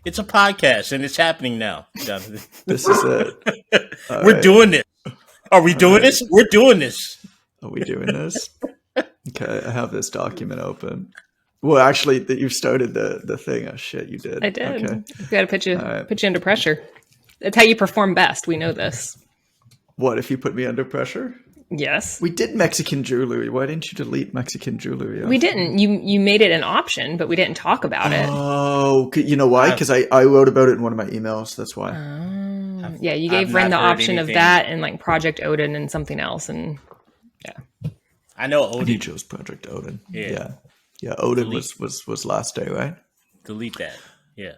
It's a podcast, and it's happening now, Jonathan. This is it. We're doing this. Are we doing this? We're doing this. Are we doing this? Okay, I have this document open. Well, actually, that you've started the thing. Oh shit, you did. I did. Okay. We got to put you under pressure. That's how you perform best. We know this. What if you put me under pressure? Yes. We did Mexican jewelry. Why didn't you delete Mexican jewelry? We didn't. You made it an option, but we didn't talk about it. Oh, you know why? Because I wrote about it in one of my emails. That's why. Yeah, you gave Ren the option of that and like Project Odin and something else, and yeah. I know Odin. He chose Project Odin. Yeah. Odin was last day, right? Delete that. Yeah.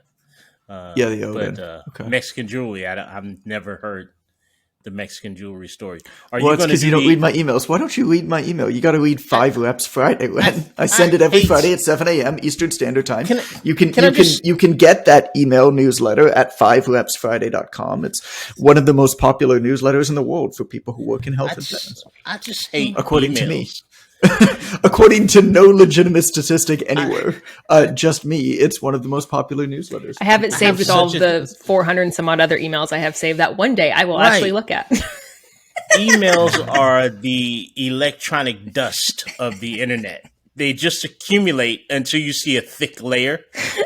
The Odin. But okay. Mexican jewelry. I've never heard the Mexican jewelry story. Well, it's because you don't read my emails. Why don't you read my email? You got to read 5 Reps Friday. I send it every Friday at 7 a.m. Eastern Standard Time. You can get that email newsletter at 5repsfriday.com. It's one of the most popular newsletters in the world for people who work in health and fitness. I just hate according emails. to me. According to no legitimate statistic anywhere, just me, it's one of the most popular newsletters. I have it saved with all of the 400 and some odd other emails I have saved that one day I will actually look at. Emails are the electronic dust of the internet. They just accumulate until you see a thick layer,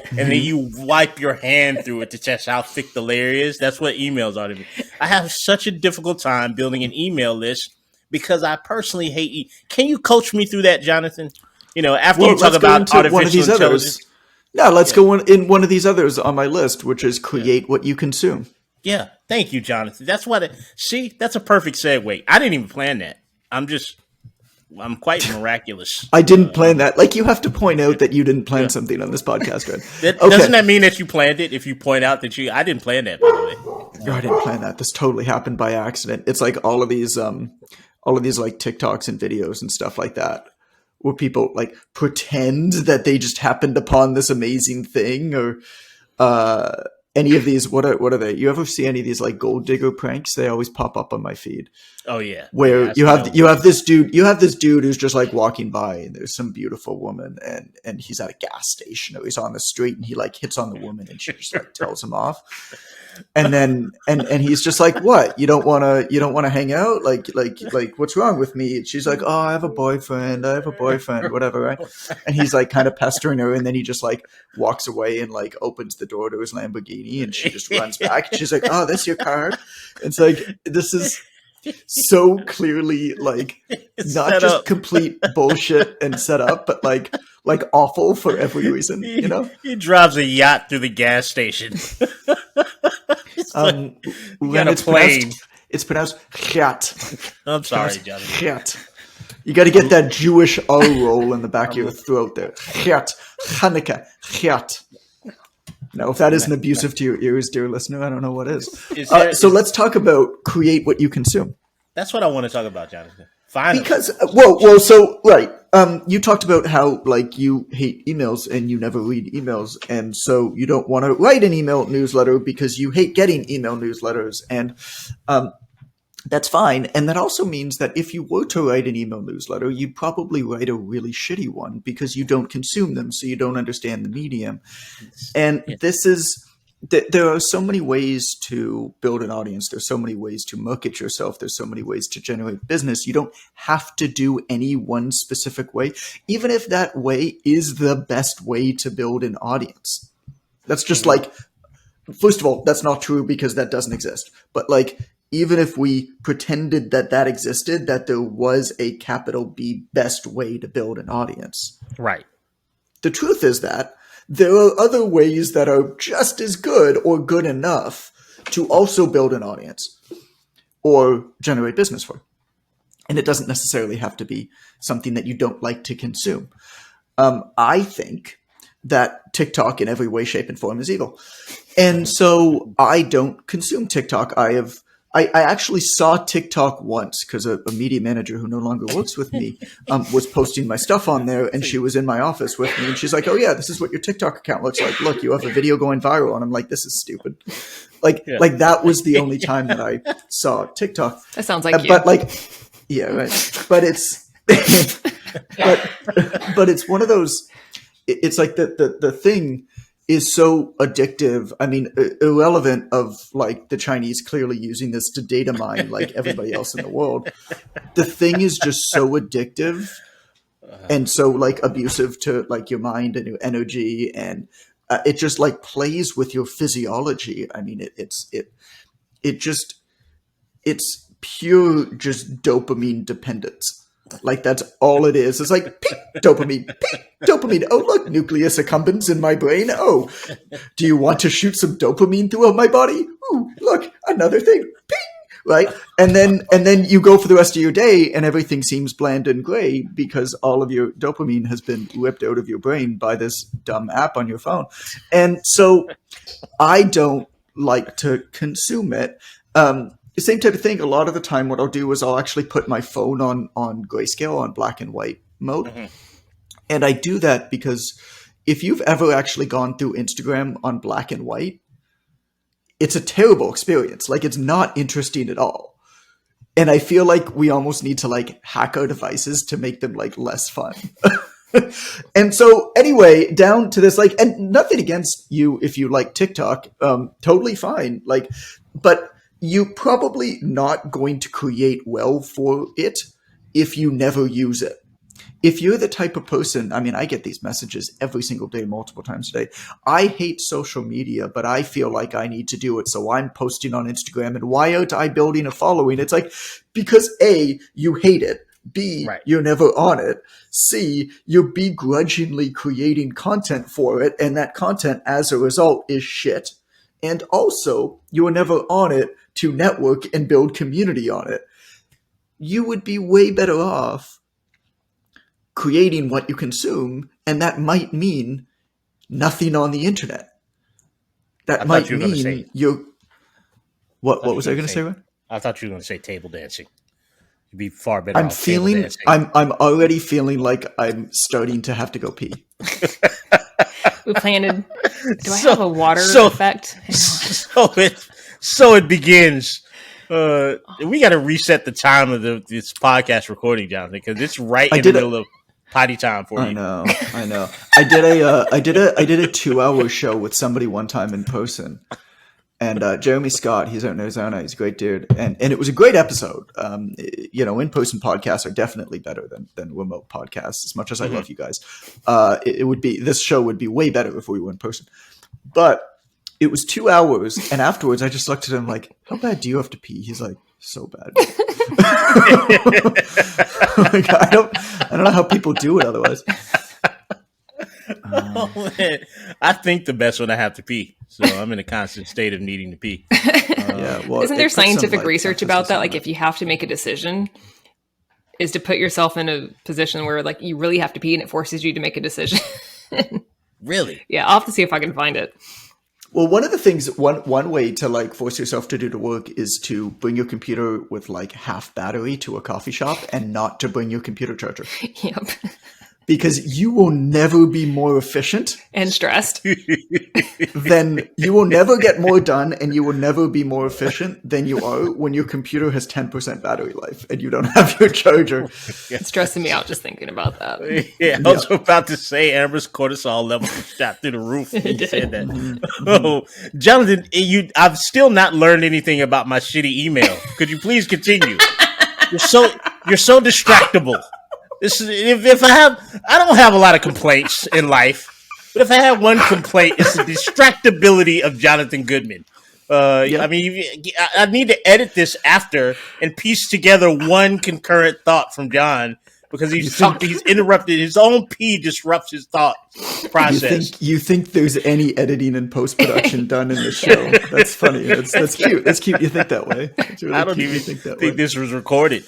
and then you wipe your hand through it to test how thick the layer is. That's what emails are to me. I have such a difficult time building an email list because I personally hate. Can you coach me through that, Jonathan? After you talk about artificial intelligence. Let's go in one of these others on my list, which is create what you consume. Yeah, thank you, Jonathan. That's what. That's a perfect segue. I didn't even plan that. I'm quite miraculous. I didn't plan that. Like, you have to point out that you didn't plan something on this podcast, right? Doesn't that mean that you planned it? If you point out that I didn't plan that, by the way. No, I didn't plan that. This totally happened by accident. It's like all of these like TikToks and videos and stuff like that, where people like pretend that they just happened upon this amazing thing, or any of these. What are they? You ever see any of these like gold digger pranks? They always pop up on my feed. Oh yeah, where you have this dude who's just like walking by, and there's some beautiful woman, and he's at a gas station or he's on the street, and he like hits on the woman, and she just like tells him off. And then and he's just like, what? You don't want to hang out? Like what's wrong with me? And she's like, oh, I have a boyfriend, whatever, right? And he's like kind of pestering her, and then he just like walks away and like opens the door to his Lamborghini, and she just runs back. And she's like, oh, that's your card? It's like, this is so clearly like not just complete bullshit and set up, but like awful for every reason, He drives a yacht through the gas station. When it's plane. It's pronounced chat. I'm sorry, Johnny. Chat. You got to get that Jewish O roll in the back of your throat there. Chat. Hanukkah. Chat. No, if that isn't abusive to your ears, dear listener, I don't know what is. So let's talk about create what you consume. That's what I want to talk about, Jonathan. Finally. Because, you talked about how, like, you hate emails and you never read emails, and so you don't want to write an email newsletter because you hate getting email newsletters, and that's fine. And that also means that if you were to write an email newsletter, you'd probably write a really shitty one because you don't consume them, so you don't understand the medium. And there are so many ways to build an audience. There's so many ways to market yourself. There's so many ways to generate business. You don't have to do any one specific way, even if that way is the best way to build an audience. That's just like, first of all, that's not true because that doesn't exist. But like, even if we pretended that existed, that there was a capital B best way to build an audience. Right. The truth is that there are other ways that are just as good or good enough to also build an audience or generate business for. And it doesn't necessarily have to be something that you don't like to consume. I think that TikTok in every way, shape, and form is evil. And so I don't consume TikTok. I actually saw TikTok once because a media manager who no longer works with me was posting my stuff on there, and she was in my office with me, and she's like, oh yeah, this is what your TikTok account looks like. Look, you have a video going viral. And I'm like, this is stupid. Like that was the only time that I saw TikTok. That sounds like you. But like, yeah, right. But it's, but it's one of those, it's like the thing is so addictive. I mean, irrelevant of like the Chinese clearly using this to data mine like everybody else in the world. The thing is just so addictive and so like abusive to like your mind and your energy, and it just like plays with your physiology. I mean, it's pure just dopamine dependence. Like that's all it is. It's like ping, dopamine, ping, dopamine. Oh, look, nucleus accumbens in my brain. Oh, do you want to shoot some dopamine throughout my body? Ooh, look, another thing. Ping, right? And then you go for the rest of your day and everything seems bland and gray because all of your dopamine has been ripped out of your brain by this dumb app on your phone. And so I don't like to consume it. The same type of thing. A lot of the time, what I'll do is I'll actually put my phone on grayscale, on black and white mode. Mm-hmm. And I do that because if you've ever actually gone through Instagram on black and white, it's a terrible experience. Like, it's not interesting at all. And I feel like we almost need to like hack our devices to make them like less fun. And so anyway, down to this, like, and nothing against you if you like TikTok, totally fine. Like, but you're probably not going to create well for it if you never use it. If you're the type of person, I mean, I get these messages every single day, multiple times a day. I hate social media, but I feel like I need to do it. So I'm posting on Instagram. And why aren't I building a following? It's like, because A, you hate it. B, right. You're never on it. C, you're begrudgingly creating content for it. And that content, as a result, is shit. And also, you were never on it to network and build community on it. You would be way better off creating what you consume, and that might mean nothing on the internet. That might mean you're... What was I going to say, Ryan? I thought you were going to say table dancing. You'd be far better off feeling, table dancing. I'm already feeling like I'm starting to have to go pee. We planted... Do I have a water effect? So it begins. We got to reset the time of this podcast recording, Jonathan, because it's right in the middle of potty time for you. I know. I did a 2-hour show with somebody one time in person, and Jeremy Scott, he's out in Arizona. He's a great dude, and it was a great episode. In-person podcasts are definitely better than remote podcasts. As much as I love you guys, this show would be way better if we were in person. But it was 2 hours, and afterwards I just looked at him like, "How bad do you have to pee?" He's like, "So bad." Like, I don't know how people do it otherwise. I think the best when I have to pee, so I'm in a constant state of needing to pee. Isn't there scientific research about that? Like, if you have to make a decision, is to put yourself in a position where like you really have to pee, and it forces you to make a decision. Really? Yeah, I'll have to see if I can find it. Well, one of the things, one way to like force yourself to do the work is to bring your computer with like half battery to a coffee shop and not to bring your computer charger. Yep. Because you will never be more efficient and stressed. Then you will never get more done, and you will never be more efficient than you are when your computer has 10% battery life and you don't have your charger. It's stressing me out just thinking about that. Yeah, I was about to say Amber's cortisol level shot through the roof when you said that. Mm-hmm. Oh, Jonathan, I've still not learned anything about my shitty email. Could you please continue? You're so distractible. I don't have a lot of complaints in life, but if I have one complaint, it's the distractibility of Jonathan Goodman. I mean, I need to edit this after and piece together one concurrent thought from John because he's interrupted. His own pee disrupts his thought process. You think there's any editing and post-production done in the show? That's funny. That's cute. That's cute. You think that way. Really I don't even think this was recorded.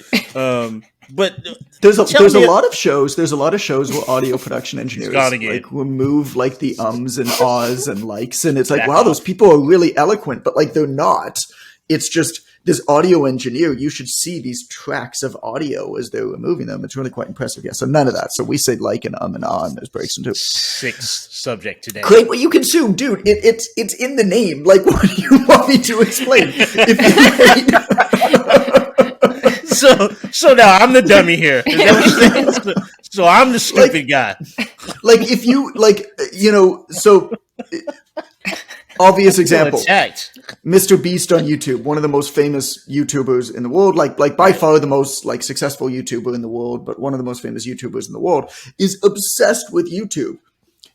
But there's a lot of shows. There's a lot of shows where audio production engineers like remove like the ums and ahs and likes, and it's like, wow, those people are really eloquent, but like they're not. It's just this audio engineer. You should see these tracks of audio as they're removing them. It's really quite impressive. Yeah. So none of that. So we say like and and ah, and there's breaks into sixth subject today. Create what you consume, dude. It's in the name. Like, what do you want me to explain? So now I'm the dummy here. Is that what you're saying? So I'm the stupid guy. Like if you like, so obvious example, Mr. Beast on YouTube, one of the most famous YouTubers in the world, like by far the most like successful YouTuber in the world, but one of the most famous YouTubers in the world, is obsessed with YouTube.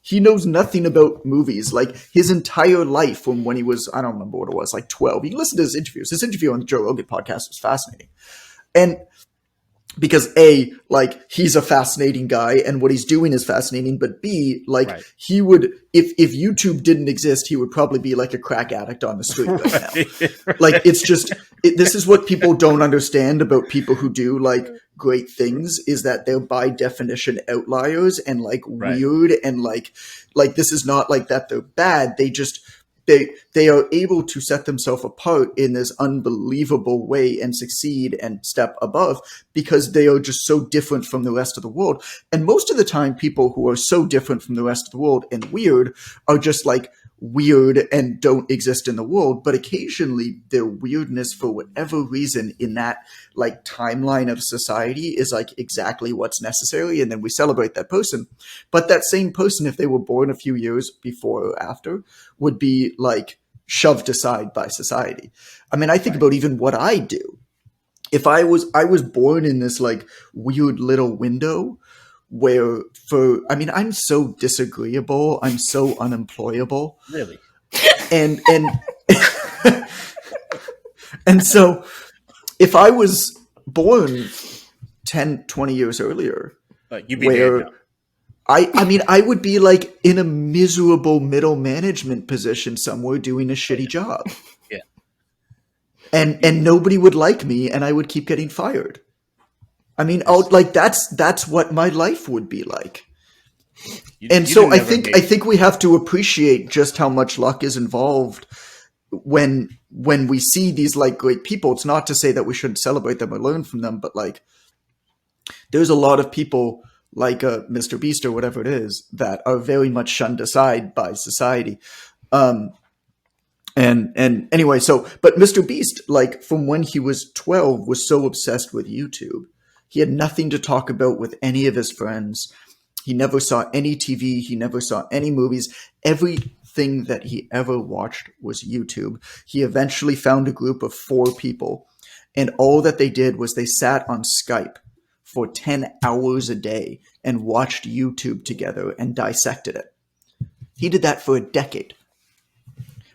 He knows nothing about movies. Like his entire life from when he was, I don't remember what it was, like 12. You can listen to his interviews. His interview on the Joe Rogan podcast was fascinating. And because A, like he's a fascinating guy and what he's doing is fascinating, but B, like he would, if YouTube didn't exist, he would probably be like a crack addict on the street right now. Like it's just, this is what people don't understand about people who do like great things, is that they're by definition outliers and like weird and like this is not like that they're bad. They just, they are able to set themselves apart in this unbelievable way and succeed and step above because they are just so different from the rest of the world. And most of the time, people who are so different from the rest of the world and weird are just like weird and don't exist in the world. But occasionally their weirdness, for whatever reason, in that like timeline of society is like exactly what's necessary. And then we celebrate that person. But that same person, if they were born a few years before or after, would be like shoved aside by society. I mean, I think about even what I do. If I was born in this like weird little window where I'm so disagreeable. I'm so unemployable. Really? And and so if I was born 10, 20 years earlier, you'd be dead now. I would be like in a miserable middle management position somewhere doing a shitty job. Yeah. And nobody would like me and I would keep getting fired. I mean, that's what my life would be like. So I think we have to appreciate just how much luck is involved when we see these like great people. It's not to say that we shouldn't celebrate them or learn from them, but like there's a lot of people like Mr. Beast or whatever it is that are very much shunned aside by society. And anyway, but Mr. Beast, like from when he was 12, was so obsessed with YouTube. He had nothing to talk about with any of his friends. He never saw any TV. He never saw any movies. Everything that he ever watched was YouTube. He eventually found a group of 4 people, and all that they did was they sat on Skype for 10 hours a day and watched YouTube together and dissected it. He did that for a decade.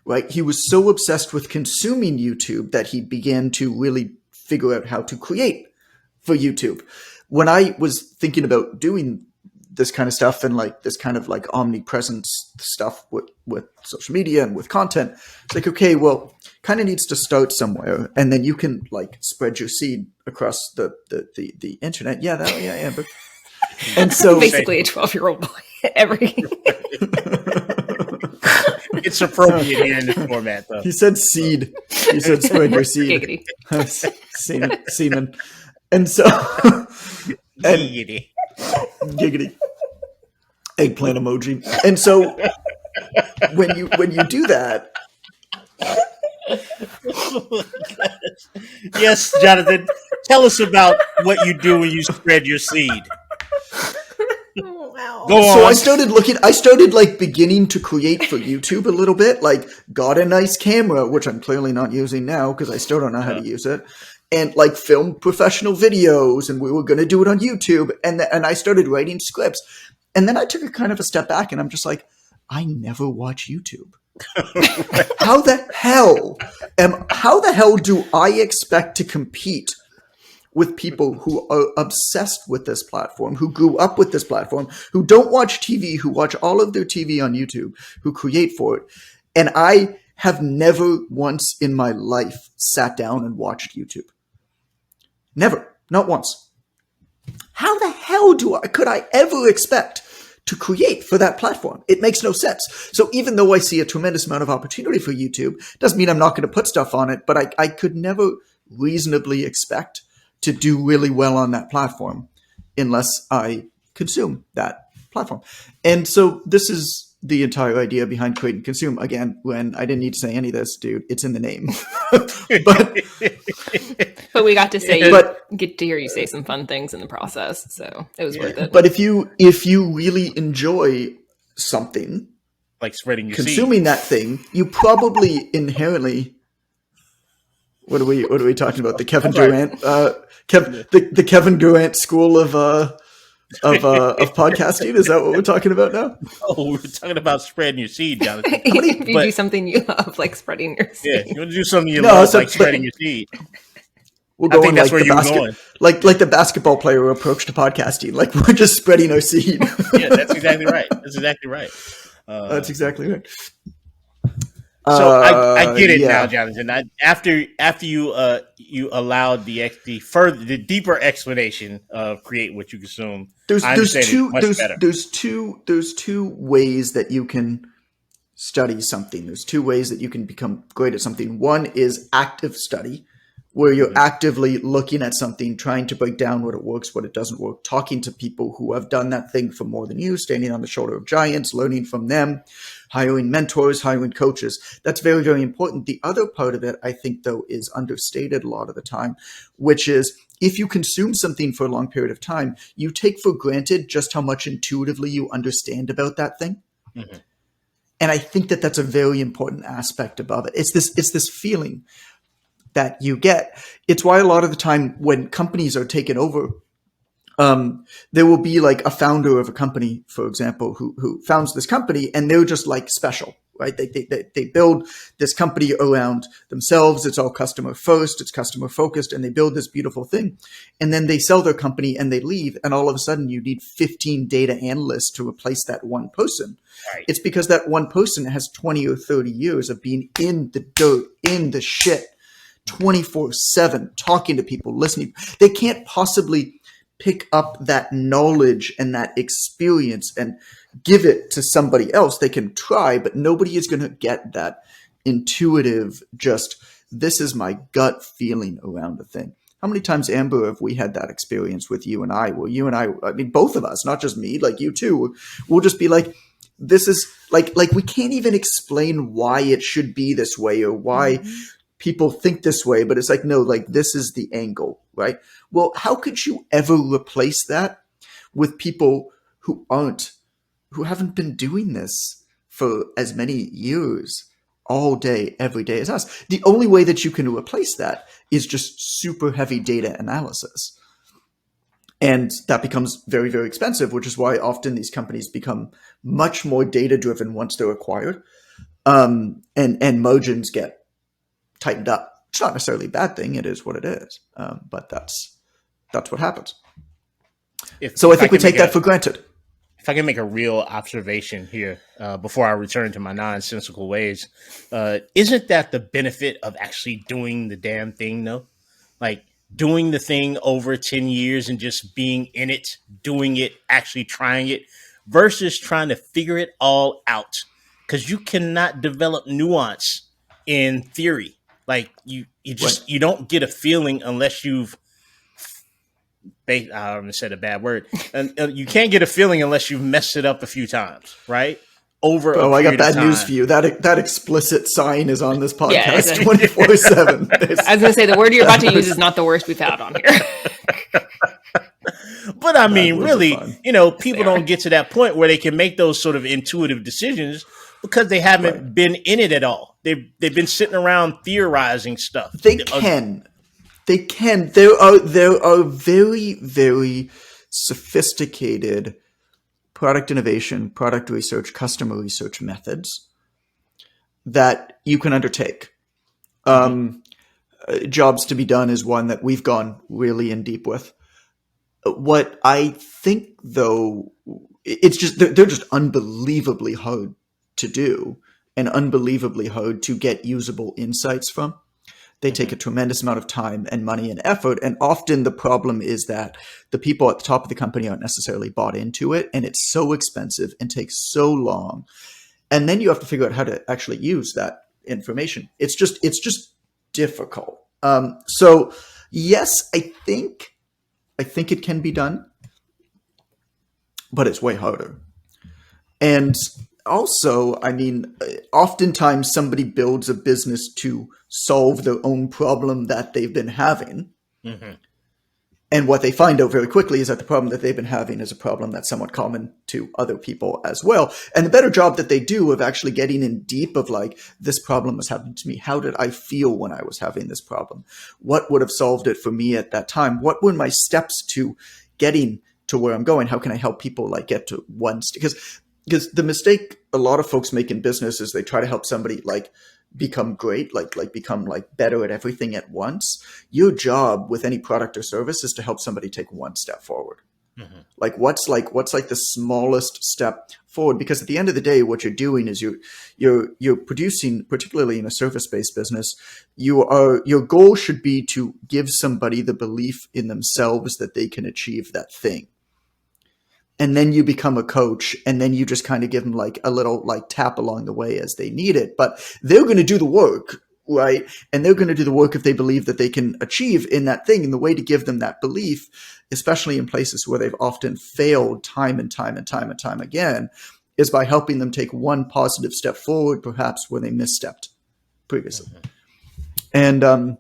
Right? He was so obsessed with consuming YouTube that he began to really figure out how to create for YouTube. When I was thinking about doing this kind of stuff and like this kind of like omnipresence stuff with social media and with content, it's like, okay, well, kind of needs to start somewhere, and then you can like spread your seed across the internet. Yeah. But, and so basically a 12-year-old boy. It's appropriate here in this format, though. He said seed. He said spread your seed. Semen. And so, Giggity. Giggity. Eggplant emoji. And so, when you do that, yes, Jonathan, tell us about what you do when you spread your seed. Wow. Go on. So I started like beginning to create for YouTube a little bit, like got a nice camera, which I'm clearly not using now because I still don't know how to use it, and like filmed professional videos, and we were going to do it on YouTube, and I started writing scripts, and then I took a kind of a step back, and I'm just like, I never watch YouTube. How the hell do I expect to compete with people who are obsessed with this platform, who grew up with this platform, who don't watch TV, who watch all of their TV on YouTube, who create for it? And I have never once in my life sat down and watched YouTube. Never. Not once. How the hell could I ever expect to create for that platform? It makes no sense. So even though I see a tremendous amount of opportunity for YouTube, doesn't mean I'm not going to put stuff on it, but I could never reasonably expect to do really well on that platform unless I consume that platform. And so this is the entire idea behind create and consume. Again, when I didn't need to say any of this, dude, it's in the name. but we got to get to hear you say some fun things in the process, so it was worth it. But if you really enjoy something, like spreading your consuming that thing, you probably inherently. What are we talking about? The Kevin Durant, the Kevin Durant school of podcasting? Is that what we're talking about now? Oh, we're talking about spreading your seed, Jonathan. If you do something you love, like spreading your seed. Yeah, you want to do something you love, like spreading your seed. We're going, I think that's where you're going. Like the basketball player approach to podcasting. Like, we're just spreading our seed. Yeah, that's exactly right. That's exactly right. That's exactly right. So I get it now, Jonathan. After you allowed the deeper explanation of create what you consume, there's two ways that you can study something. There's two ways that you can become great at something. One is active study, where you're actively looking at something, trying to break down what it works, what it doesn't work, talking to people who have done that thing for more than you, standing on the shoulder of giants, learning from them, hiring mentors, hiring coaches. That's very, very important. The other part of it, I think, though, is understated a lot of the time, which is if you consume something for a long period of time, you take for granted just how much intuitively you understand about that thing. Mm-hmm. And I think that that's a very important aspect above it. It's this feeling that you get. It's why a lot of the time when companies are taken over, there will be like a founder of a company, for example, who founds this company, and they're just like special, right? They build this company around themselves. It's all customer first. It's customer focused, and they build this beautiful thing. And then they sell their company and they leave. And all of a sudden you need 15 data analysts to replace that one person. Right. It's because that one person has 20 or 30 years of being in the dirt, in the shit, 24/7, talking to people, listening. They can't possibly pick up that knowledge and that experience and give it to somebody else. They can try, but nobody is going to get that intuitive, just, this is my gut feeling around a thing. How many times, Amber, have we had that experience with you and I, where you and I mean, both of us, not just me, like you too, we'll just be like, this is like we can't even explain why it should be this way or why people think this way, but it's like, no, like this is the angle, right? Well, how could you ever replace that with people who haven't been doing this for as many years, all day, every day as us? The only way that you can replace that is just super heavy data analysis. And that becomes very, very expensive, which is why often these companies become much more data-driven once they're acquired, and margins get tightened up. It's not necessarily a bad thing. It is what it is. But that's what happens. I think we take that for granted. If I can make a real observation here before I return to my nonsensical ways, isn't that the benefit of actually doing the damn thing, though? Like doing the thing over 10 years and just being in it, doing it, actually trying it, versus trying to figure it all out. Because you cannot develop nuance in theory. Like you don't get a feeling unless you've. I almost said a bad word. And you can't get a feeling unless you've messed it up a few times, right? I got bad news for you. That explicit sign is on this podcast 24/7. I was going to say the word you're about to use is not the worst we've had on here. But I mean, really, people don't get to that point where they can make those sort of intuitive decisions because they haven't been in it at all. They've been sitting around theorizing stuff. They can. There are very, very sophisticated product innovation, product research, customer research methods that you can undertake. Jobs to be done is one that we've gone really in deep with. What I think, though, it's just they're just unbelievably hard to do and unbelievably hard to get usable insights from. They take a tremendous amount of time and money and effort. And often the problem is that the people at the top of the company aren't necessarily bought into it. And it's so expensive and takes so long. And then you have to figure out how to actually use that information. It's just difficult. So yes, I think it can be done, but it's way harder. And also, I mean, oftentimes somebody builds a business to solve their own problem that they've been having. Mm-hmm. And what they find out very quickly is that the problem that they've been having is a problem that's somewhat common to other people as well. And the better job that they do of actually getting in deep of like, this problem was happening to me. How did I feel when I was having this problem? What would have solved it for me at that time? What were my steps to getting to where I'm going? How can I help people like get to one? Because the mistake a lot of folks make in business is they try to help somebody like become great, like become like better at everything at once. Your job with any product or service is to help somebody take one step forward. Mm-hmm. What's the smallest step forward? Because at the end of the day, what you're doing is you're producing, particularly in a service-based business, your goal should be to give somebody the belief in themselves that they can achieve that thing. And then you become a coach, and then you just kind of give them like a little like tap along the way as they need it. But they're going to do the work, right? And they're going to do the work if they believe that they can achieve in that thing. And the way to give them that belief, especially in places where they've often failed time and time again, is by helping them take one positive step forward, perhaps where they misstepped previously. Mm-hmm.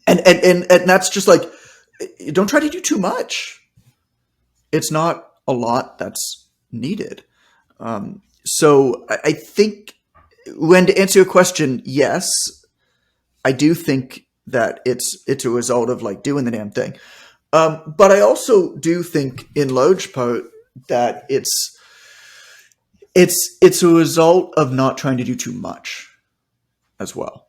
And that's just like, don't try to do too much. It's not a lot that's needed. So I think, when to answer your question, yes, I do think that it's a result of like doing the damn thing. But I also do think in large part that it's a result of not trying to do too much as well,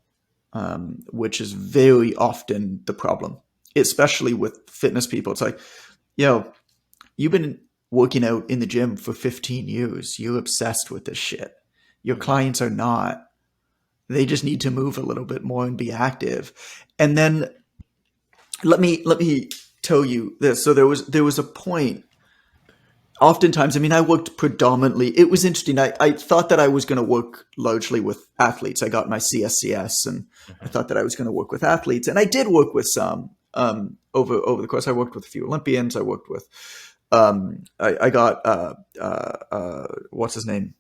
which is very often the problem, especially with fitness people. It's like, you've been working out in the gym for 15 years. You're obsessed with this shit. Your clients are not. They just need to move a little bit more and be active. And then let me tell you this. So there was a point. Oftentimes, I mean, I worked predominantly. It was interesting. I thought that I was going to work largely with athletes. I got my CSCS, and I thought that I was going to work with athletes, and I did work with some over the course. I worked with a few Olympians. I worked with. I got what's his name?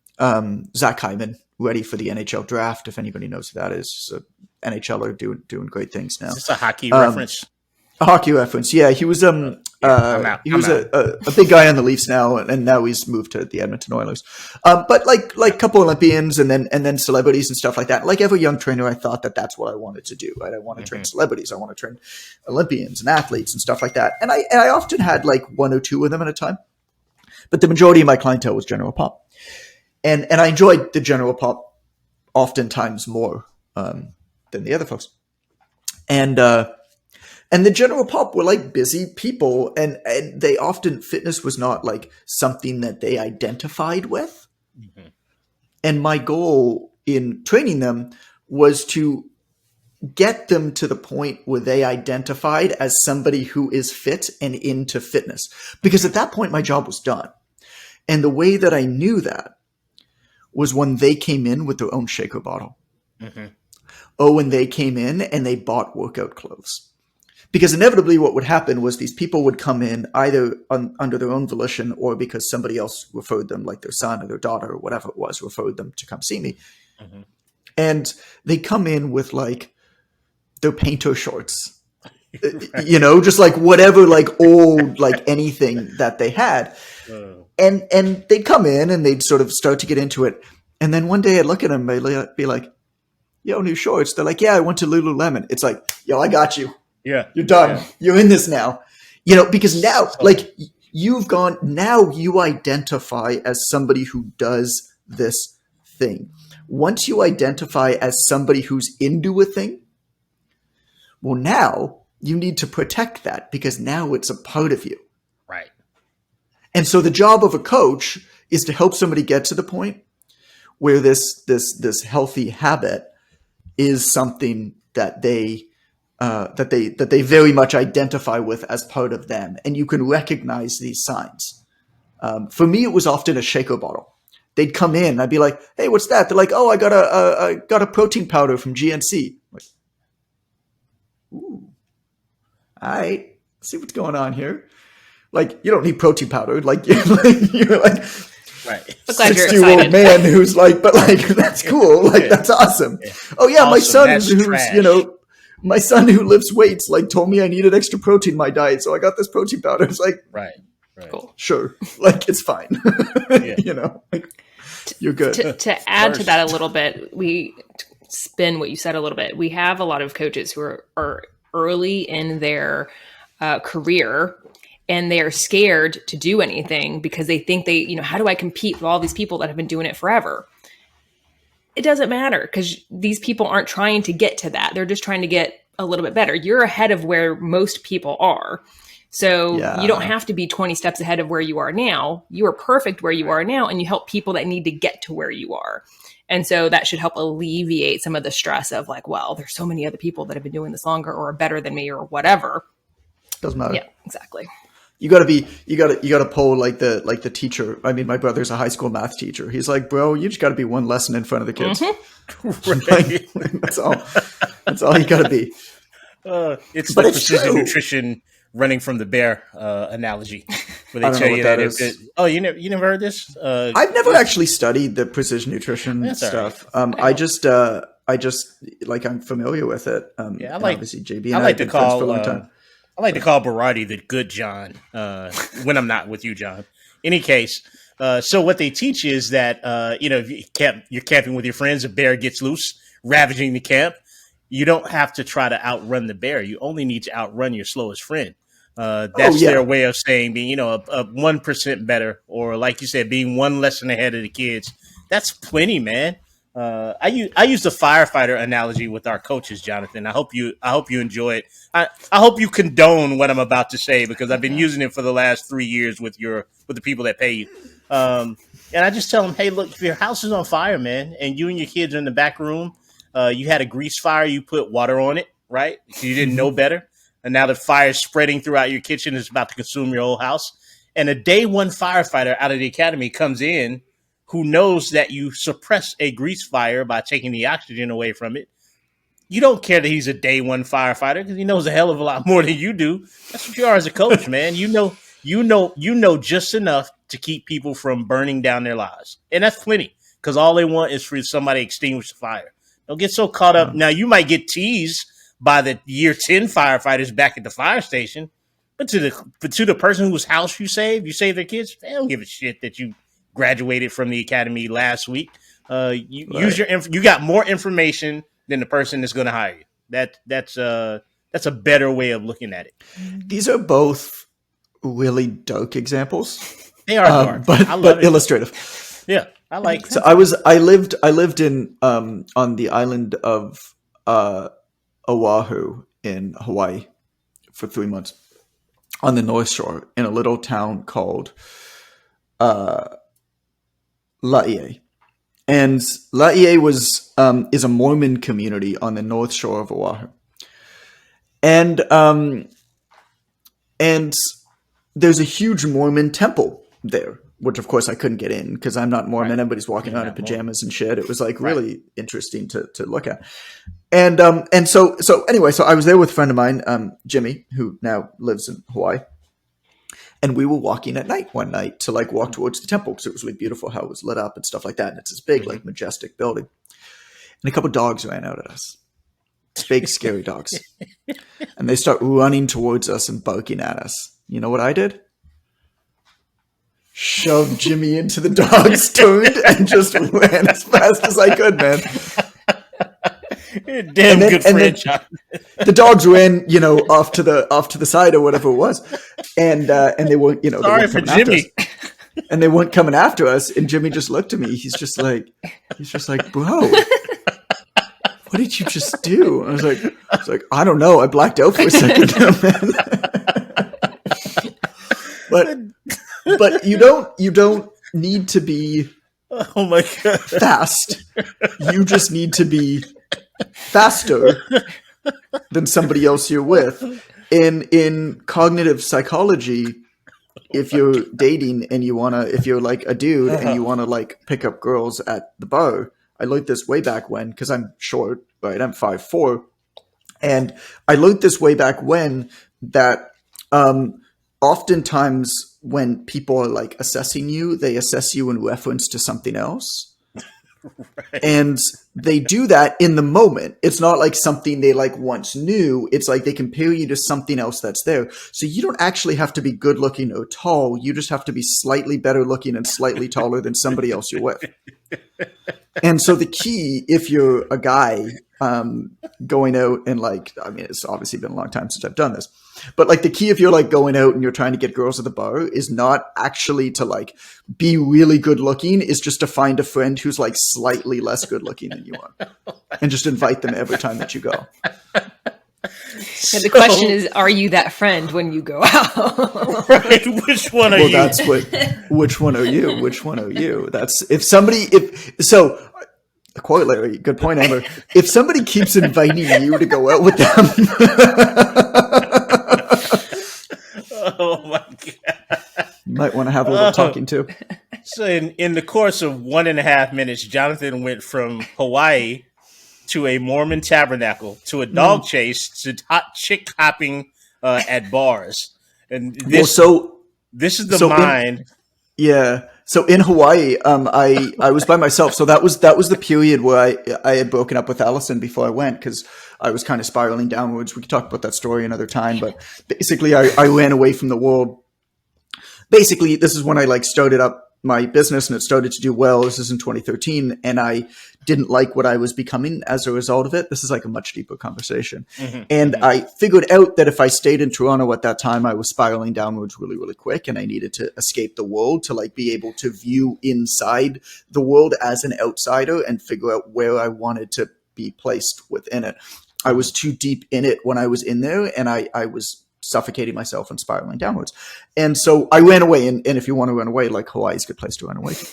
Zach Hyman ready for the NHL draft. If anybody knows who that is, NHLer doing great things now. Is this a hockey reference? A hockey reference, yeah. He was a big guy on the Leafs now, and now he's moved to the Edmonton Oilers. But like a couple Olympians and then celebrities and stuff like that. Like every young trainer, I thought that that's what I wanted to do. Right? I want to train celebrities. I want to train Olympians and athletes and stuff like that. And I often had like one or two of them at a time. But the majority of my clientele was general pop, and I enjoyed the general pop oftentimes more than the other folks. And the general pop were like busy people, and they often, fitness was not like something that they identified with. Mm-hmm. And my goal in training them was to get them to the point where they identified as somebody who is fit and into fitness. Because at that point, my job was done. And the way that I knew that was when they came in with their own shaker bottle. Mm-hmm. Or when they came in and they bought workout clothes. Because inevitably what would happen was these people would come in either under their own volition or because somebody else referred them, like their son or their daughter or whatever it was, referred them to come see me. Mm-hmm. And they come in with like their painter shorts, right. Just like whatever, like old, like anything that they had. And they'd come in and they'd sort of start to get into it. And then one day I'd look at them and they'd be like, yo, new shorts. They're like, yeah, I went to Lululemon. It's like, yo, I got you. Yeah. You're done. Yeah. You're in this now. Because now, like, you've gone, now you identify as somebody who does this thing. Once you identify as somebody who's into a thing, well, now you need to protect that because now it's a part of you. Right. And so the job of a coach is to help somebody get to the point where this healthy habit is something that they very much identify with as part of them, and you can recognize these signs. For me, it was often a shaker bottle. They'd come in, I'd be like, "Hey, what's that?" They're like, "Oh, I got a protein powder from GNC." I'm like, ooh, all right, let's see what's going on here. Like, you don't need protein powder. Like, you're like, Right. But glad you're 60-year-old excited. man who's like, but like, that's cool. Like, that's awesome. Yeah. Oh yeah, my Awesome. son That's who's, trash. my son who lifts weights, like told me I needed extra protein in my diet. So I got this protein powder. It's like, Right. Cool. sure. Like, it's fine. Yeah. Like, you're good. To add to that a little bit, we spin what you said a little bit. We have a lot of coaches who are early in their career, and they are scared to do anything because they think how do I compete with all these people that have been doing it forever? It doesn't matter, because these people aren't trying to get to that. They're just trying to get a little bit better. You're ahead of where most people are. So you don't have to be 20 steps ahead of where you are now. You are perfect where you are now, and you help people that need to get to where you are. And so that should help alleviate some of the stress of like, well, there's so many other people that have been doing this longer or are better than me or whatever. Doesn't matter. Yeah, exactly. You gotta pull like the teacher. I mean, my brother's a high school math teacher. He's like, bro, you just gotta be one lesson in front of the kids. Right. Like, that's all you gotta be. It's But the it's precision true. nutrition running from the bear analogy, where I they don't tell know you what that that if is. it, oh, you never heard this? I've never actually studied the precision nutrition That's all stuff. I just like, I'm familiar with it. Yeah, I and like. obviously JB and I I like have to been friends for call. a long time. I like to call Berardi the good John when I'm not with you, John. Any case, so what they teach is that if you're camping with your friends, a bear gets loose, ravaging the camp. You don't have to try to outrun the bear. You only need to outrun your slowest friend. That's their way of saying being, a 1% better, or like you said, being one lesson ahead of the kids. That's plenty, man. I use the firefighter analogy with our coaches, Jonathan. I hope you enjoy it. I hope you condone what I'm about to say, because I've been using it for the last 3 years with the people that pay you. And I just tell them, hey, look, if your house is on fire, man, and you and your kids are in the back room, you had a grease fire, you put water on it, right? You didn't know better. And now the fire is spreading throughout your kitchen. It's about to consume your whole house. And a day one firefighter out of the academy comes in who knows that you suppress a grease fire by taking the oxygen away from it. You don't care that he's a day one firefighter, because he knows a hell of a lot more than you do. That's what you are as a coach, man. You know just enough to keep people from burning down their lives. And that's plenty, because all they want is for somebody to extinguish the fire. Don't get so caught up. Now, you might get teased by the year 10 firefighters back at the fire station, but to the person whose house you saved their kids, they don't give a shit that you graduated from the academy last week. Use you got more information than the person that's going to hire you. That's a better way of looking at it. These are both really dark examples. They are dark, but illustrative. Yeah, I like. So I lived in on the island of Oahu in Hawaii for 3 months on the North Shore in a little town called Laie. And Laie is a Mormon community on the North Shore of Oahu. And there's a huge Mormon temple there, which of course I couldn't get in because I'm not Mormon. Right. Everybody's walking around in pajamas and shit. It was like really interesting to look at. And so anyway, so I was there with a friend of mine, Jimmy, who now lives in Hawaii. And we were walking at night one night to like walk towards the temple because it was really beautiful how it was lit up and stuff like that. And it's this big, like majestic building. And a couple dogs ran out at us. Big, scary dogs. And they start running towards us and barking at us. You know what I did? Shoved Jimmy into the dogs, turned, and just ran as fast as I could, man. Damn good friend, John. The dogs ran, off to the side or whatever it was, and they weren't, Sorry for Jimmy. And they weren't coming after us. And Jimmy just looked at me. He's just like, bro, what did you just do? I was like, I don't know. I blacked out for a second, man. But you don't need to be oh my God. fast. You just need to be faster than somebody else you're with. In cognitive psychology, if you're dating and if you're like a dude and you want to like pick up girls at the bar, I learned this way back when, because I'm short, right? I'm 5'4", and I learned this way back when that oftentimes when people are like assessing you, they assess you in reference to something else. Right. And they do that in the moment. It's not like something they like once knew. It's like they compare you to something else that's there. So you don't actually have to be good looking or tall. You just have to be slightly better looking and slightly taller than somebody else you're with. And so the key, if you're a guy going out and like, I mean, it's obviously been a long time since I've done this, but like the key if you're like going out and you're trying to get girls at the bar is not actually to like be really good looking, is just to find a friend who's like slightly less good looking than you are and just invite them every time that you go. And the question is, are you that friend when you go out? Right. Which one are you? Well, that's which one are you? Which one are you? That's a corollary, good point, Amber. If somebody keeps inviting you to go out with them. Oh my God. You might want to have a little talking to. So in the course of 1.5 minutes, Jonathan went from Hawaii to a Mormon tabernacle to a dog chase to hot chick hopping at bars. And this is the mind. So in Hawaii, I was by myself. So that was the period where I had broken up with Allison before I went, because I was kind of spiraling downwards. We could talk about that story another time, but basically I ran away from the world. Basically, this is when I like started up my business and it started to do well. This is in 2013, and I didn't like what I was becoming as a result of it. This is like a much deeper conversation. Mm-hmm. And I figured out that if I stayed in Toronto at that time, I was spiraling downwards really, really quick, and I needed to escape the world to like be able to view inside the world as an outsider and figure out where I wanted to be placed within it. I was too deep in it when I was in there, and I was suffocating myself and spiraling downwards. And so I ran away. And if you want to run away, like Hawaii is a good place to run away to.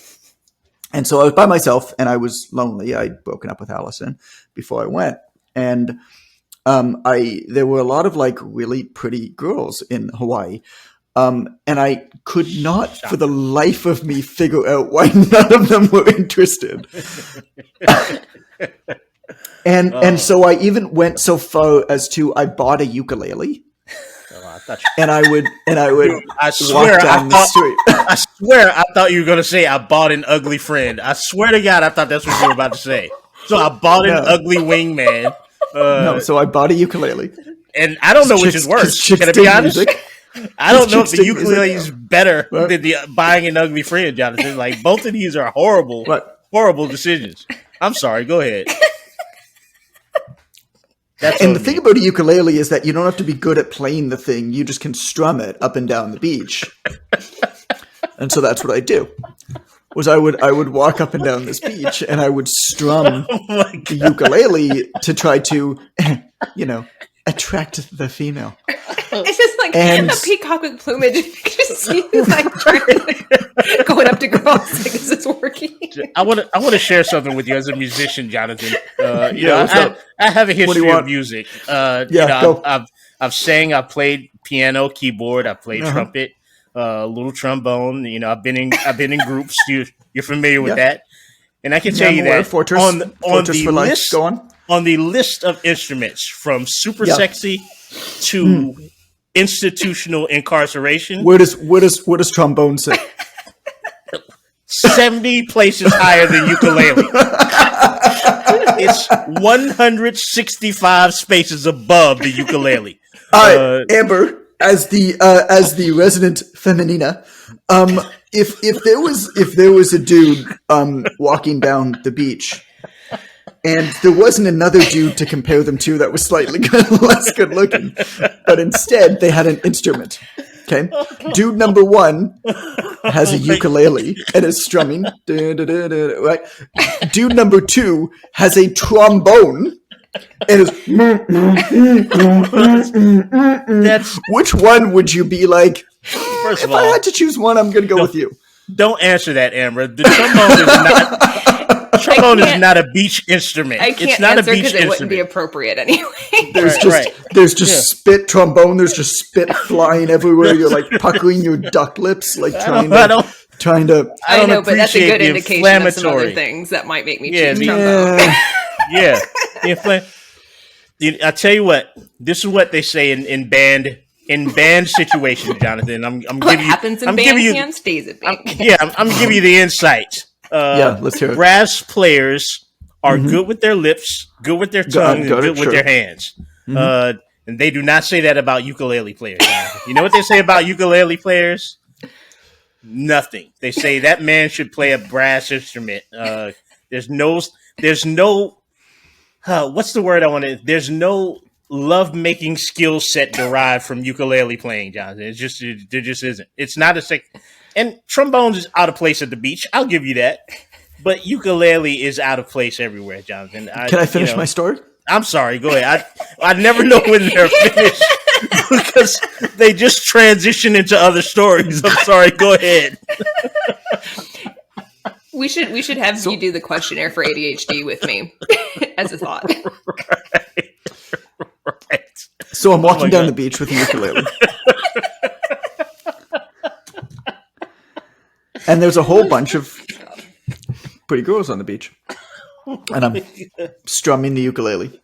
And so I was by myself and I was lonely. I'd broken up with Allison before I went. And there were a lot of like really pretty girls in Hawaii. And I could not for the life of me figure out why none of them were interested. And so I even went so far as to, I bought a ukulele. I would swear, walk down the street. I swear I thought you were going to say I bought an ugly friend. I swear to God, I thought that's what you were about to say. So I bought an ugly wingman. No, so I bought a ukulele. And I don't know which is worse. Can I be honest? I don't know if the ukulele is better than buying an ugly friend, Jonathan. Like, both of these are horrible decisions. I'm sorry. Go ahead. And the thing about a ukulele is that you don't have to be good at playing the thing. You just can strum it up and down the beach. And so that's what I do. I would walk up and down this beach and I would strum the ukulele to try to, attract the female. It's just like a peacock with plumage. You can just see like going up to girls. Like, is this working? I want to share something with you as a musician, Jonathan. I have a history of music. I've sang. I played piano, keyboard. I played trumpet, little trombone. I've been in groups. You're familiar with that, and I can tell you that on the list of instruments, from super sexy to institutional incarceration. Where does trombone sit? 70 places higher than ukulele. It's 165 spaces above the ukulele. Amber, as the resident feminina, if there was a dude walking down the beach, and there wasn't another dude to compare them to that was slightly less good looking, but instead they had an instrument. Okay, dude number one has a ukulele and is strumming. Right. Dude number two has a trombone and is. Which one would you be like? First if of all, I had to choose one, I'm going to go with you. Don't answer that, Amber. The trombone is not. Trombone is not a beach instrument. I can't answer because it wouldn't be appropriate anyway. There's just spit trombone. There's just spit flying everywhere. You're like puckering your duck lips, like trying to. I know, but that's a good indication of some other things that might make me choose trombone. I tell you what. This is what they say in band in band situations, Jonathan. I'm What giving you. happens in I'm giving you. Bandcamp stays at Bandcamp. Yeah, I'm giving you the insight. Yeah, let's hear it. Brass players are good with their lips, good with their tongue, and got good it, with sure. their hands. And they do not say that about ukulele players. You know what they say about ukulele players? Nothing. They say that man should play a brass instrument. There's no. What's the word I want to? There's no love-making skill set derived from ukulele playing, Jonathan. There just isn't. It's not a sec. And trombones is out of place at the beach. I'll give you that. But ukulele is out of place everywhere, Jonathan. Can I finish my story? I'm sorry. Go ahead. I never know when they're finished because they just transition into other stories. I'm sorry. Go ahead. We should have you do the questionnaire for ADHD with me as a thought. Right. So I'm walking down the beach with a ukulele. And there's a whole bunch of pretty girls on the beach. And I'm strumming the ukulele.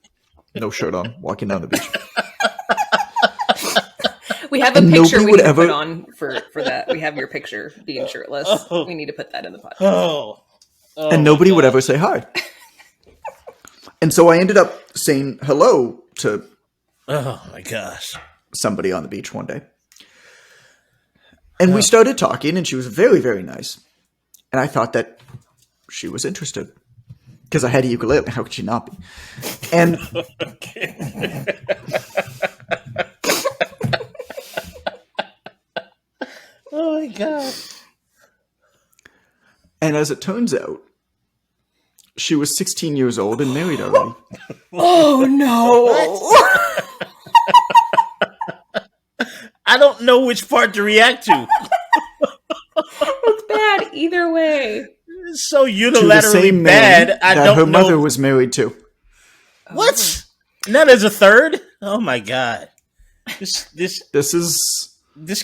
No shirt on, walking down the beach. We have a And picture nobody we would need to ever- put on for that. We have your picture being shirtless. We need to put that in the podcast. Oh. And nobody would ever say hi. And so I ended up saying hello to Oh my gosh. somebody on the beach one day. And we started talking, and she was very, very nice. And I thought that she was interested. Because I had a ukulele. How could she not be? And Oh my god. and as it turns out, she was 16 years old and married already. Oh no! I don't know which part to react to. It's bad either way. It's so To the unilaterally same man bad. I that don't her know. mother was married to. What? Now there's a third? Oh my god. This This is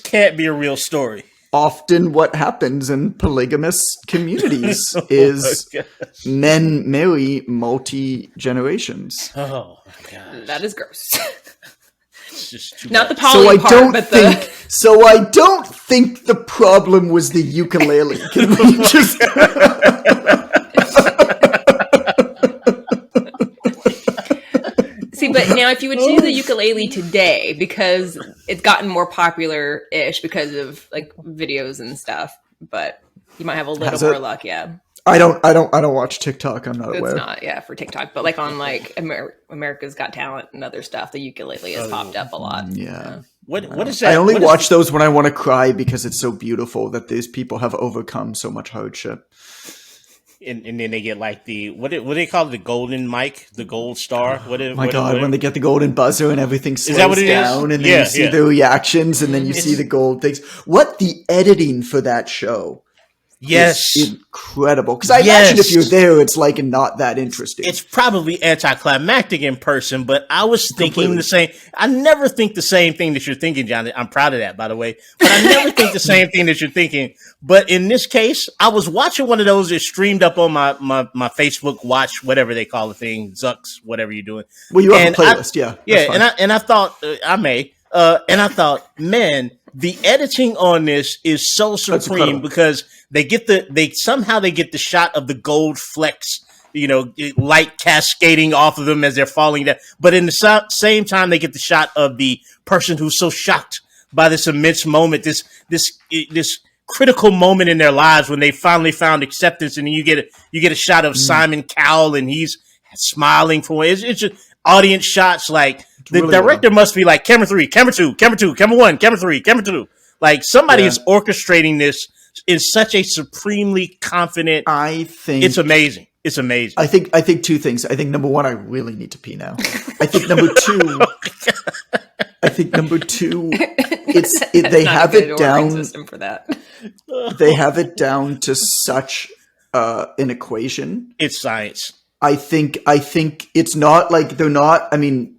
can't be a real story. often what happens in polygamous communities Oh is my gosh. men marry multi-generations. Oh my god. That is gross. It's just too Not the bad. poly So I part, don't but think. So I don't think the problem was the ukulele. Can we just? See, but now if you would do the ukulele today, because it's gotten more popular-ish because of like videos and stuff, but you might have a little Has more it? luck. Yeah, I don't watch TikTok. I'm not it's aware. not. Yeah, for TikTok, but like on like America's Got Talent and other stuff, the ukulele has popped up a lot. Yeah. What is that? I only What is- watch those when I want to cry because it's so beautiful that these people have overcome so much hardship. and then they get like the what do they call it? The golden mic, the gold star. My God, when they get the golden buzzer and everything slows that what it is? down, and then Yeah, you see yeah. the reactions, and then you see the gold things. What the editing for that show? yes, is incredible. Because I Yes. imagine if you're there, it's like not that interesting. it's probably anticlimactic in person, but I was thinking Completely. the same. I never think the same thing that you're thinking, John. I'm proud of that, by the way. But I never think the same thing that you're thinking. But in this case, I was watching one of those that streamed up on my Facebook Watch, whatever they call the thing, Zucks, whatever you're doing. Well, you have And a playlist, yeah. That's Yeah, fine. and I thought and I thought, man, the editing on this is so supreme incredible. because they somehow get the shot of the gold flecks, light cascading off of them as they're falling down. But in the same time, they get the shot of the person who's so shocked by this immense moment, this critical moment in their lives when they finally found acceptance, and then you get a shot of Simon Cowell, and he's smiling for it. It's just audience shots. Like the really director must be like camera 3, camera 2, camera 2, camera 1, camera 3, camera 2. Like somebody Yeah. is orchestrating this in such a supremely confident. I think It's amazing. It's amazing. I think two things. I think number one, I really need to pee now. I think number two, they Not have a good it ordering down. system for that. They have it down to such an equation. It's science. I think it's not like they're not. I mean,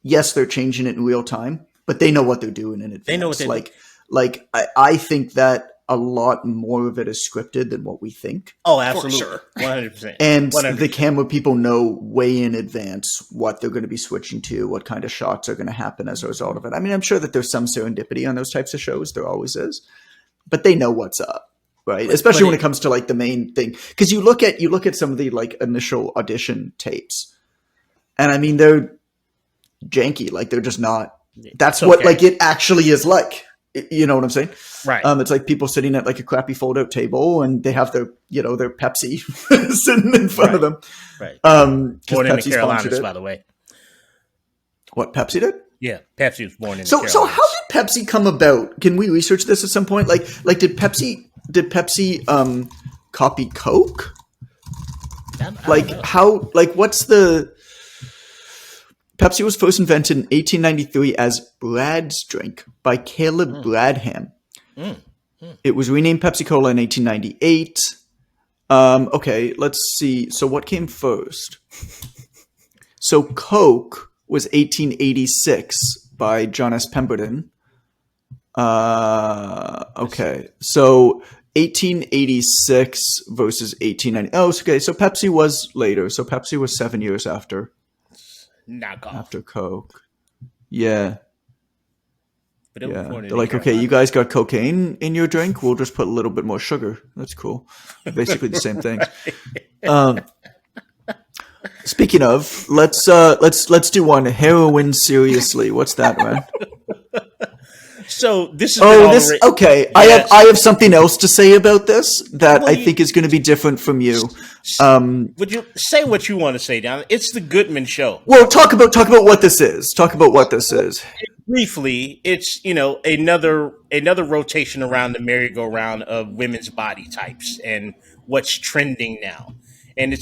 yes, they're changing it in real time, but they know what they're doing in advance. They know what they're like I think that a lot more of it is scripted than what we think. Oh, absolutely. sure. 100%. And 100%. the camera people know way in advance what they're going to be switching to, what kind of shots are going to happen as a result of it. I mean, I'm sure that there's some serendipity on those types of shows. There always is. But they know what's up. Right, especially when it comes to like the main thing, because you look at some of the like initial audition tapes, and I mean they're janky, like they're just not. That's what like it actually is like. You know what I'm saying? Right. It's like people sitting at like a crappy fold-out table, and they have their their Pepsi sitting in front of them. Right. Born in the Carolinas, by the way. What, Pepsi did? Yeah, Pepsi was born in the So Carolinas. how did Pepsi come about? Can we research this at some point? Like did Pepsi copy Coke? Like how? Like what's the? Pepsi was first invented in 1893 as Brad's drink by Caleb Bradham. It was renamed Pepsi Cola in 1898. Okay, let's see. So what came first? So Coke was 1886 by John S. Pemberton. Okay, so 1886 versus 1890. Oh, okay. So Pepsi was later. So Pepsi was 7 years after Coke. Yeah. But yeah. They're like, okay, you guys got cocaine in your drink. We'll just put a little bit more sugar. That's cool. Basically the same thing. Speaking of, let's do one. Heroin seriously. What's that, man? So this is okay. Yes. I have something else to say about this that I think is going to be different from you. Would you say what you want to say, Don? It's the Goodman Show. Well, talk about what this is. Talk about what this is. Briefly, it's another rotation around the merry-go-round of women's body types and what's trending now. And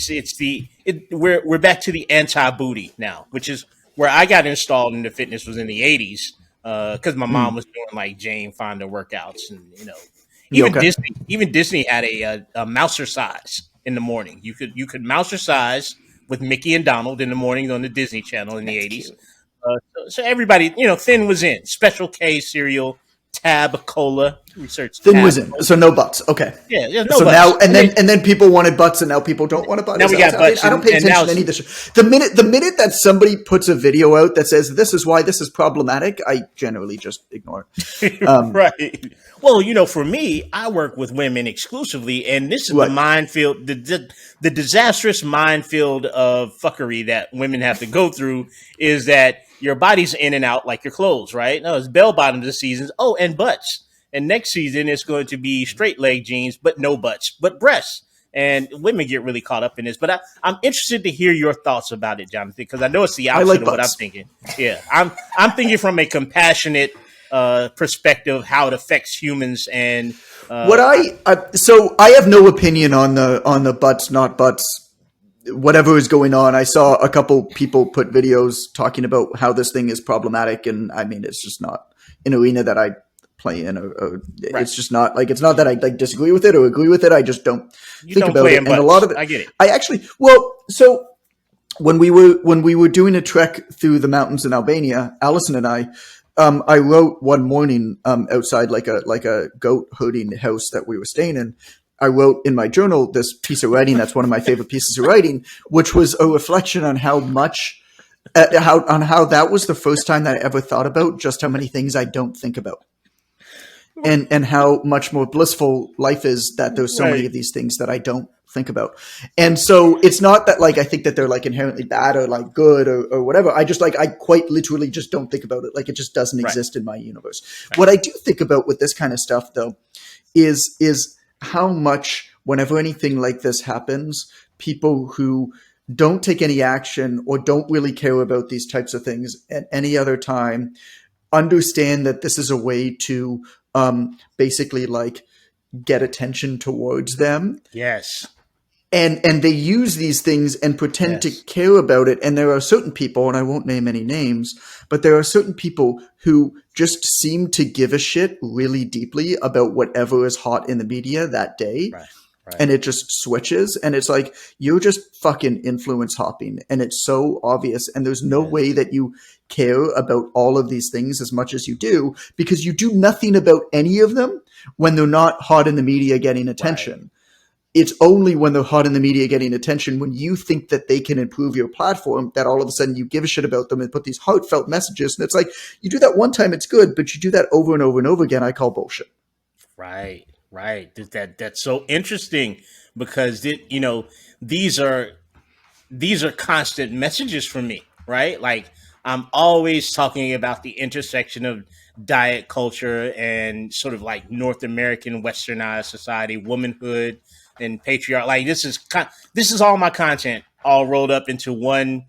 we're back to the anti-booty now, which is where I got installed into fitness was in the 80s. Because my mom was doing like Jane Fonda workouts, and even Disney had a mouser-cise in the morning. You could mouser-cise with Mickey and Donald in the morning on the Disney Channel in the 80s. So everybody, Thin was in. Special K cereal, Tab Cola. Research Thin Tab was in. So no butts. Okay. Yeah, no so butts. Now and then people wanted butts, and now people don't want a butt. Now we got butts. I don't pay attention to any of this. The minute that somebody puts a video out that says this is why this is problematic, I generally just ignore it. Right. Well, for me, I work with women exclusively, and this is the minefield, the disastrous minefield of fuckery that women have to go through is that your body's in and out like your clothes, right? No, it's bell bottoms this season. Oh, and butts. And next season, it's going to be straight leg jeans, but no butts, but breasts. And women get really caught up in this. But I'm interested to hear your thoughts about it, Jonathan, because I know it's the opposite of what I'm thinking. Yeah, I'm thinking from a compassionate perspective how it affects humans. And so I have no opinion on the butts, not butts. Whatever is going on, I saw a couple people put videos talking about how this thing is problematic, and I mean, it's just not an arena that I play in. It's just not like it's not that I like disagree with it or agree with it. I just don't think about it. And a lot of it, I get it. I actually so when we were doing a trek through the mountains in Albania, Allison and I wrote one morning outside like a goat herding house that we were staying in. I wrote in my journal this piece of writing that's one of my favorite pieces of writing, which was a reflection on how much, how that was the first time that I ever thought about just how many things I don't think about, and how much more blissful life is that there's so many of these things that I don't think about. And so it's not that like I think that they're like inherently bad or like good or whatever. I just like I quite literally just don't think about it. Like it just doesn't exist in my universe. What I do think about with this kind of stuff though is how much whenever anything like this happens, people who don't take any action or don't really care about these types of things at any other time understand that this is a way to basically like get attention towards them. Yes. And they use these things and pretend to care about it. And there are certain people, and I won't name any names, but there are certain people who just seem to give a shit really deeply about whatever is hot in the media that day. Right. And it just switches. And it's like, you're just fucking influence hopping. And it's so obvious. And there's no way that you care about all of these things as much as you do, because you do nothing about any of them. when they're not hot in the media getting attention. Right. It's only when they're hot in the media getting attention, when you think that they can improve your platform, that all of a sudden you give a shit about them and put these heartfelt messages. And it's like, you do that one time, it's good, but you do that over and over and over again, I call bullshit. Right. That's so interesting, because these are constant messages for me, right? Like, I'm always talking about the intersection of diet culture and sort of like North American westernized society, womanhood, and patriarchy. Like, this is all my content all rolled up into one.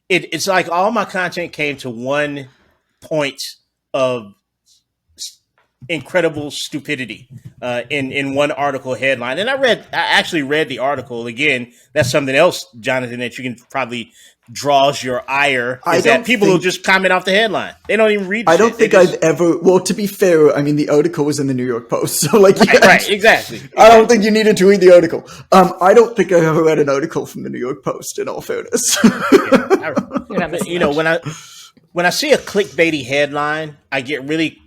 It's like all my content came to one point of incredible stupidity in one article headline. And I actually read the article again. That's something else, Jonathan, that you can probably draws your ire, is that people will just comment off the headline. They don't even read the shit. I don't think I've ever, well, to be fair, I mean, the article was in the New York Post, so like, right, exactly. I don't think you needed to read the article. I don't think I've ever read an article from the New York Post, in all fairness. When I see a clickbaity headline, I get really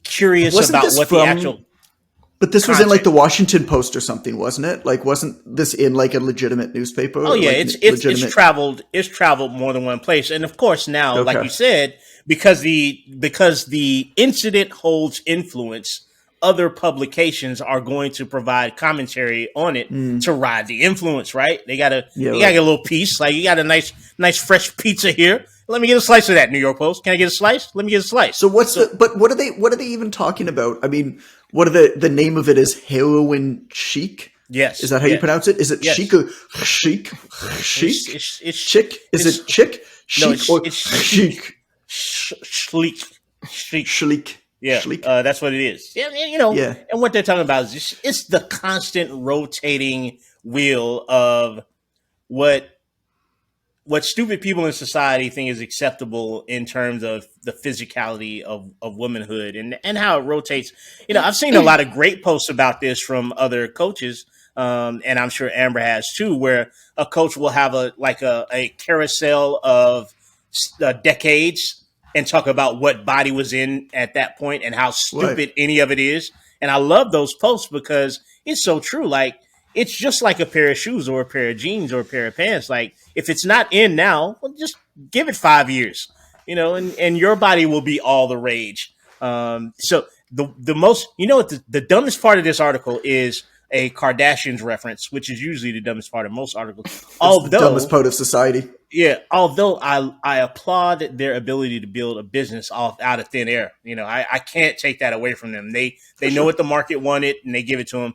curious about what the actual. But this was in like the Washington Post or something, wasn't it? Like, wasn't this in like a legitimate newspaper? Oh yeah, it's traveled more than one place, and of course now, like you said, because the incident holds influence, other publications are going to provide commentary on it to ride the influence. Right? They gotta get a little piece. Like, you got a nice fresh pizza here. Let me get a slice of that, New York Post. Can I get a slice? Let me get a slice. So what are they even talking about? I mean, what are the name of it is heroin chic? Yes. Is that how you pronounce it? Is it chic or chic? Chic? It's chick? Is it chick? Chic or chic? Sleek. Yeah. That's what it is. Yeah. And what they're talking about is it's the constant rotating wheel of what stupid people in society think is acceptable in terms of the physicality of womanhood and how it rotates. I've seen a lot of great posts about this from other coaches, and I'm sure Amber has too, where a coach will have a carousel of decades and talk about what body was in at that point and how stupid any of it is. And I love those posts because it's so true. Like, it's just like a pair of shoes or a pair of jeans or a pair of pants. Like, if it's not in now, well, just give it 5 years, and your body will be all the rage. So the most, what the dumbest part of this article is a Kardashians reference, which is usually the dumbest part of most articles. The dumbest part of society. Yeah. Although I applaud their ability to build a business out of thin air. I can't take that away from them. They know what the market wanted and they give it to them.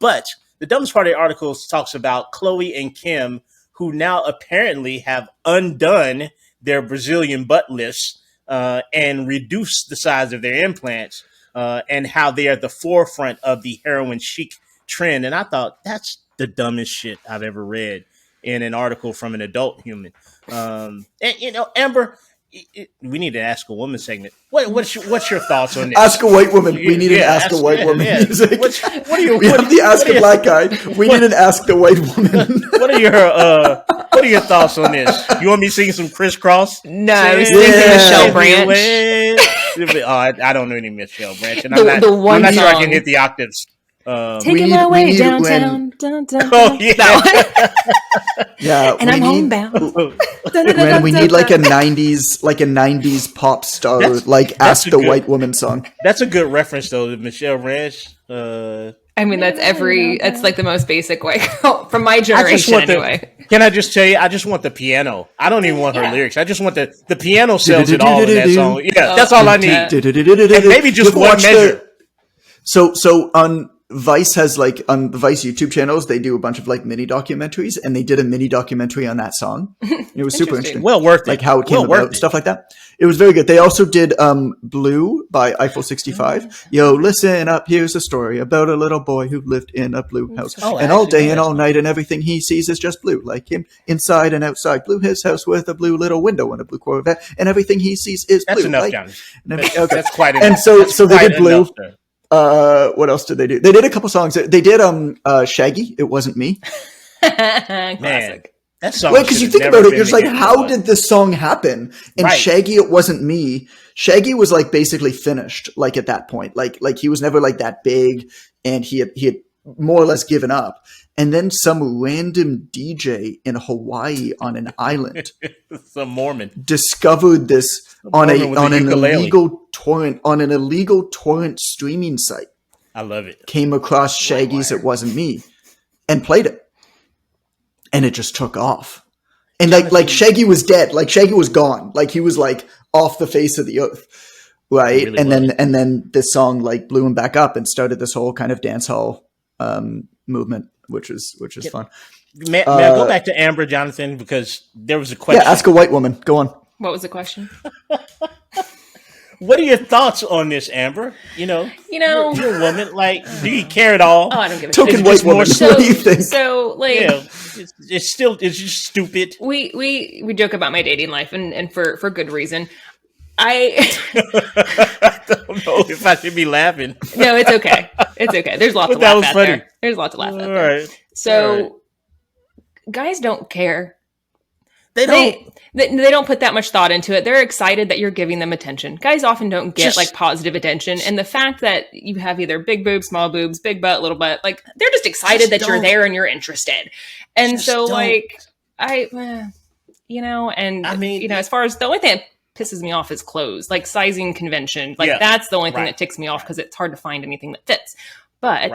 But the dumbest part of the article talks about Khloe and Kim, who now apparently have undone their Brazilian butt lifts and reduced the size of their implants, and how they are at the forefront of the heroin chic trend. And I thought, that's the dumbest shit I've ever read in an article from an adult human. And Amber, we need to ask a woman segment. What's your thoughts on this? Ask a white woman. We need an ask a white woman music. We have the ask a black guy. We need an ask the white woman. What are your thoughts on this? You want me singing some Crisscross? No, I was thinking Michelle Branch. I don't know any Michelle Branch, and I'm not sure I can hit the octaves. Taking my way downtown. Oh yeah, yeah. And I'm homebound. When we need like a '90s pop star, ask the white woman song. That's a good reference though, to Michelle Branch. I mean, that's like the most basic way from my generation anyway. Can I just tell you, I just want the piano. I don't even want her lyrics. I just want the piano sells it all in that song. Yeah, that's all I need. And maybe just one measure. So on Vice has on the Vice YouTube channels, they do a bunch of mini documentaries, and they did a mini documentary on that song. It was super interesting. Well worth it. How it came about, stuff like that. It was very good. They also did Blue by Eiffel 65. Yo, listen up, here's a story about a little boy who lived in a blue house. And all day and all night and everything he sees is just blue, like him inside and outside. Blew his house with a blue little window and a blue Corvette, and everything he sees is blue. That's enough, Johnny. That's quite enough. And so they did Blue. What else did they do? They did a couple songs. They did Shaggy, It Wasn't Me. Classic. That song Well, because you should think have never about it, been you're just the like, hit it how was. did this song happen? And Right. Shaggy, it wasn't me. Shaggy was like basically finished, like at that point. Like he was never like that big, and he had more or less given up. And then some random DJ in Hawaii on an island Some Mormon. discovered this on Mormon with an a ukulele. illegal torrent streaming site. I love it. Came across Shaggy's "It Wasn't Me" and played it, and it just took off. And like Shaggy was dead, like Shaggy was gone, like he was like off the face of the earth, right? Really and then this song like blew him back up and started this whole kind of dance hall movement, which is fun. May I go back to Amber, Jonathan, because there was a question. Yeah, ask a white woman. Go on. What was the question? What are your thoughts on this, Amber? You're a woman. Like, do you care at all? Oh, I don't give a Token shit. white just more woman. so- What do you think? So like It's just stupid. we joke about my dating life and for good reason. I don't know if I should be laughing. No, it's okay. It's okay. There's lots But to that laugh was at funny. there. There's lots to laugh at All there. right. So All right. guys don't care. They don't. They don't put that much thought into it. They're excited that you're giving them attention. Guys often don't get like positive attention. And the fact that you have either big boobs, small boobs, big butt, little butt, like they're just excited that you're there and you're interested. And so like and I mean, as far as the only thing that pisses me off is clothes, like sizing convention. Like that's the only thing that ticks me off because it's hard to find anything that fits. But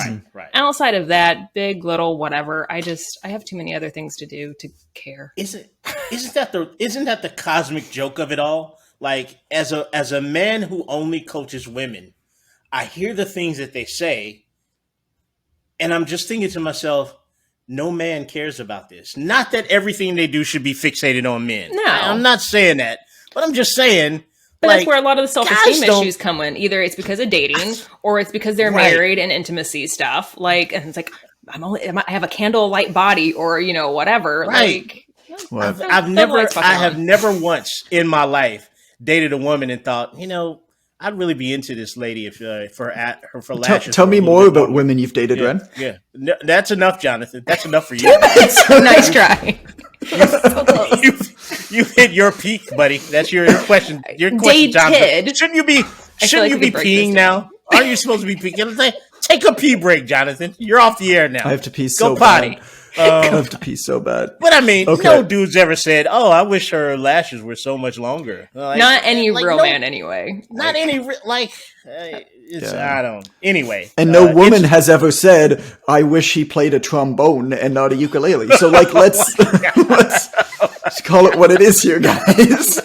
outside of that, big, little, whatever, I have too many other things to do to care. Isn't that the cosmic joke of it all? Like, as a man who only coaches women, I hear the things that they say, and I'm just thinking to myself, no man cares about this. Not that everything they do should be fixated on men. No. I'm not saying that, but I'm just saying. But that's where a lot of the self-esteem guys issues come in. Either it's because of dating, or it's because they're married and intimacy stuff. Like, and it's like I have a candlelight body, or whatever. Right. Like, I have never once in my life dated a woman and thought, I'd really be into this lady if for lashes. Tell me more about women you've dated, Ren. Yeah, no, that's enough, Jonathan. That's enough for you. Nice try. You hit your peak, buddy. That's your question. Your question, Jonathan. Shouldn't you be peeing now? Aren't you supposed to be peeing? Take a pee break, Jonathan. You're off the air now. I have to pee so Go potty. bad. I have to pee so bad. But I mean, no dude's ever said, "Oh, I wish her lashes were so much longer." Like, not any real man, anyway. Not any I don't. Anyway, and no woman has ever said, "I wish he played a trombone and not a ukulele." So, like, let's call it what it is here, guys.